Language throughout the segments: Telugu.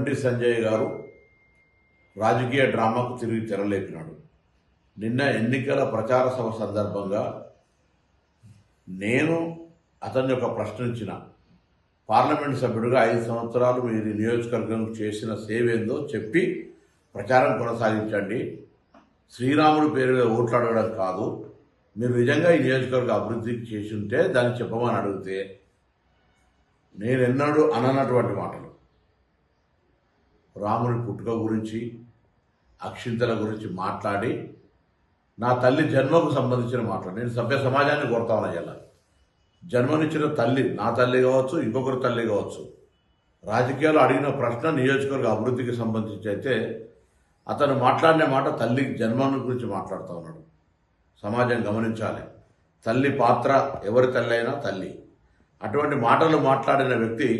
బండి సంజయ్ గారు రాజకీయ డ్రామాకు తిరిగి తెరలేపినాడు. నిన్న ఎన్నికల ప్రచార సభ సందర్భంగా నేను అతన్ని ఒక ప్రశ్నించిన, పార్లమెంట్ సభ్యుడిగా 5 సంవత్సరాలు మీరు నియోజకవర్గం చేసిన సేవ ఏందో చెప్పి ప్రచారం కొనసాగించండి. శ్రీరాముడు పేరు మీద ఓట్లు అడగడం కాదు, మీరు నిజంగా ఈ నియోజకవర్గ అభివృద్ధికి చేసి ఉంటే దాన్ని చెప్పమని అడిగితే నేనెన్నడూ అననటువంటి మాటలు, రాముని పుట్టుక గురించి అక్షింతల గురించి మాట్లాడి నా తల్లి జన్మకు సంబంధించిన మాటలు నేను సభ్య సమాజాన్ని కోరుతా ఉన్నా. ఇలా జన్మనిచ్చిన తల్లి, నా తల్లి కావచ్చు, ఇంకొకరి తల్లి కావచ్చు, రాజకీయాలు అడిగిన ప్రశ్న నియోజకవర్గ అభివృద్ధికి సంబంధించి అయితే అతను మాట్లాడిన మాట తల్లి జన్మను గురించి మాట్లాడుతూ ఉన్నాడు. సమాజం గమనించాలి, తల్లి పాత్ర ఎవరి తల్లి అయినా తల్లి. అటువంటి మాటలు మాట్లాడిన వ్యక్తి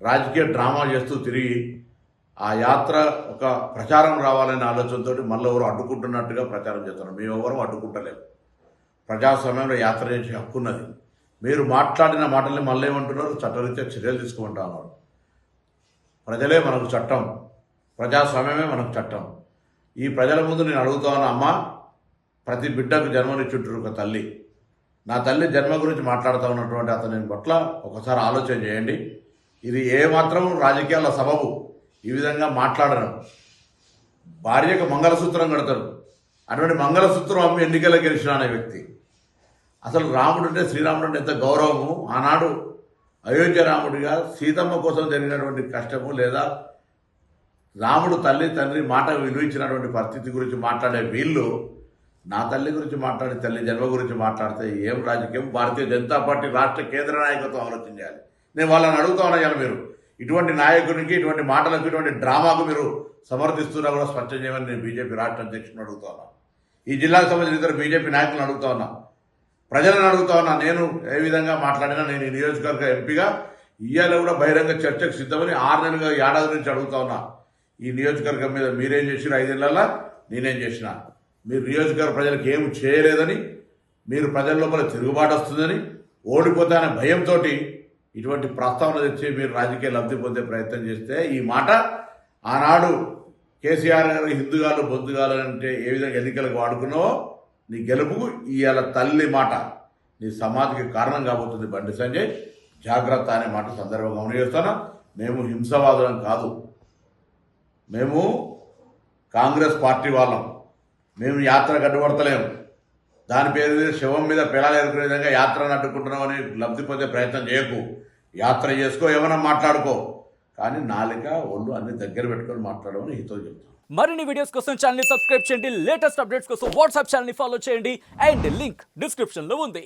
రాజకీయ డ్రామా చేస్తూ తిరిగి ఆ యాత్ర ఒక ప్రచారం రావాలనే ఆలోచనతో మళ్ళీ ఎవరు అడ్డుకుంటున్నట్టుగా ప్రచారం చేస్తున్నారు. మేమెవరూ అడ్డుకుంటలేము. ప్రజాస్వామ్యంలో యాత్ర చేసే హక్కు ఉన్నది. మీరు మాట్లాడిన మాటల్ని మళ్ళీ ఏమంటున్నారు, చట్టరీత్యా చర్యలు తీసుకుంటా ఉన్నారు. ప్రజలే మనకు చట్టం, ప్రజాస్వామ్యమే మనకు చట్టం. ఈ ప్రజల ముందు నేను అడుగుతా ఉన్నా, అమ్మ, ప్రతి బిడ్డకు జన్మనిచ్చుంటారు ఒక తల్లి. నా తల్లి జన్మ గురించి మాట్లాడుతూ ఉన్నటువంటి అతని పట్ల ఒకసారి ఆలోచన చేయండి. ఇది ఏమాత్రం రాజకీయాల సబబు ఈ విధంగా మాట్లాడడం. భార్యకు మంగళసూత్రం కడతారు, అటువంటి మంగళసూత్రం అమ్మి ఎన్నికలకు గెలిచిన అనే వ్యక్తి. అసలు రాముడు అంటే, శ్రీరాముడు అంటే ఎంత గౌరవము. ఆనాడు అయోధ్య రాముడిగా సీతమ్మ కోసం జరిగినటువంటి కష్టము, లేదా రాముడు తల్లి తండ్రి మాట విలువించినటువంటి పరిస్థితి గురించి మాట్లాడే వీళ్ళు నా తల్లి గురించి మాట్లాడి తల్లి జన్మ గురించి మాట్లాడితే ఏం రాజకీయం? భారతీయ జనతా పార్టీ రాష్ట్ర కేంద్ర నాయకత్వం ఆలోచన చేయాలి. నేను వాళ్ళని అడుగుతా ఉన్నా, మీరు ఇటువంటి నాయకునికి, ఇటువంటి మాటలకు, ఇటువంటి డ్రామాకు మీరు సమర్థిస్తున్నా కూడా స్పష్టం చేయమని నేను బీజేపీ రాష్ట్ర అధ్యక్షుని అడుగుతా ఉన్నా. ఈ జిల్లాకు సంబంధించిన ఇతర బీజేపీ నాయకులను అడుగుతా ఉన్నా, ప్రజలను అడుగుతా ఉన్నా. నేను ఏ విధంగా మాట్లాడినా నేను ఈ నియోజకవర్గ ఎంపీగా ఇవాళ కూడా బహిరంగ చర్చకు సిద్ధమని 6 నెలలుగా, ఏడాది నుంచి అడుగుతా ఉన్నా. ఈ నియోజకవర్గం మీద మీరేం చేసినా 5 ఏళ్లలో నేనేం చేసినా, మీరు నియోజకవర్గ ప్రజలకు ఏం చేయలేదని, మీరు ప్రజల లోపల తిరుగుబాటు వస్తుందని, ఓడిపోతానే భయంతో ఇటువంటి ప్రస్తావన తెచ్చి మీరు రాజకీయ లబ్ధి పొందే ప్రయత్నం చేస్తే, ఈ మాట ఆనాడు కేసీఆర్ గారు హిందుగాలు బొందుగాలు అంటే ఏ విధంగా ఎన్నికలకు వాడుకున్నావో, నీ గెలుపుకు ఇవాళ తల్లి మాట నీ సమాధికి కారణం కాబోతుంది. బండి సంజయ్, జాగ్రత్త అనే మాట సందర్భంగా గమనిస్తాను. మేము హింసవాదులం కాదు, మేము కాంగ్రెస్ పార్టీ వాళ్ళం. మేము యాత్ర గడ్డుపడతలేము. దాని పేరు మీద శవం మీద పిల్లలు ఎదుర్కొనే విధంగా యాత్రను అడ్డుకుంటున్నామని లబ్ధి పొందే ప్రయత్నం చేయకు. యాత్ర చేసుకో, ఏమైనా మాట్లాడుకో, కానీ నాలుక ఒళ్ళు అన్ని దగ్గర పెట్టుకొని మాట్లాడమని హితో చెప్తాను. మరిన్ని వీడియోస్ కోసం ఛానల్ ని సబ్స్క్రైబ్ చేయండి. లేటెస్ట్ అప్డేట్స్ కోసం వాట్సాప్ ఛానల్ ని ఫాలో చేయండి. అండ్ లింక్ డిస్క్రిప్షన్ లో ఉంది.